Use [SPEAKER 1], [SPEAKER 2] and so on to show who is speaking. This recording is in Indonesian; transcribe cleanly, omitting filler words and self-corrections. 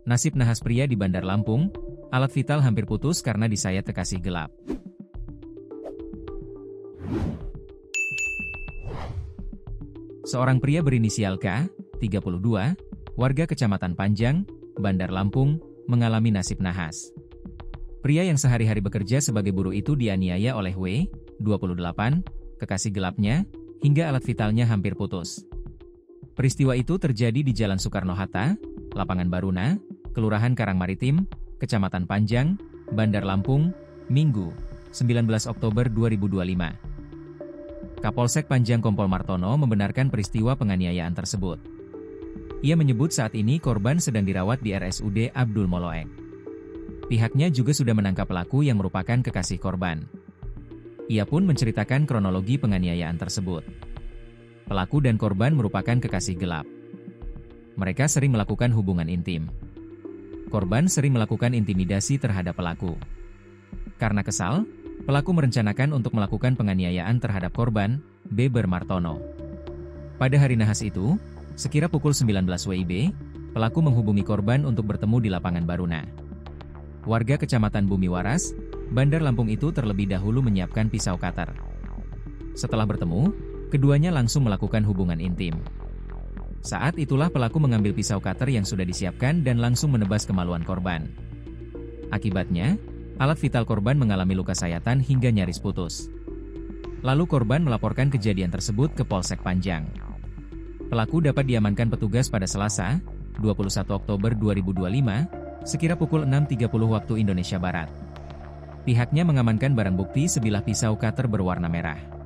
[SPEAKER 1] Nasib nahas pria di Bandar Lampung, alat vital hampir putus karena disayat kekasih gelap. Seorang pria berinisial K, 32, warga Kecamatan Panjang, Bandar Lampung, mengalami nasib nahas. Pria yang sehari-hari bekerja sebagai buruh itu dianiaya oleh W, 28, kekasih gelapnya, hingga alat vitalnya hampir putus. Peristiwa itu terjadi di Jalan Soekarno-Hatta, Lapangan Baruna, Kelurahan Karangmaritim, Kecamatan Panjang, Bandar Lampung, Minggu, 19 Oktober 2025. Kapolsek Panjang Kompol Martono membenarkan peristiwa penganiayaan tersebut. Ia menyebut saat ini korban sedang dirawat di RSUD Abdul Moloek. Pihaknya juga sudah menangkap pelaku yang merupakan kekasih korban. Ia pun menceritakan kronologi penganiayaan tersebut. Pelaku dan korban merupakan kekasih gelap. Mereka sering melakukan hubungan intim. Korban sering melakukan intimidasi terhadap pelaku. Karena kesal, pelaku merencanakan untuk melakukan penganiayaan terhadap korban, Beber Martono. Pada hari nahas itu, sekira pukul 19 WIB, pelaku menghubungi korban untuk bertemu di Lapangan Baruna. Warga Kecamatan Bumi Waras, Bandar Lampung itu terlebih dahulu menyiapkan pisau cutter. Setelah bertemu, keduanya langsung melakukan hubungan intim. Saat itulah pelaku mengambil pisau cutter yang sudah disiapkan dan langsung menebas kemaluan korban. Akibatnya, alat vital korban mengalami luka sayatan hingga nyaris putus. Lalu korban melaporkan kejadian tersebut ke Polsek Panjang. Pelaku dapat diamankan petugas pada Selasa, 21 Oktober 2025, sekira pukul 6.30 waktu Indonesia Barat. Pihaknya mengamankan barang bukti sebilah pisau cutter berwarna merah.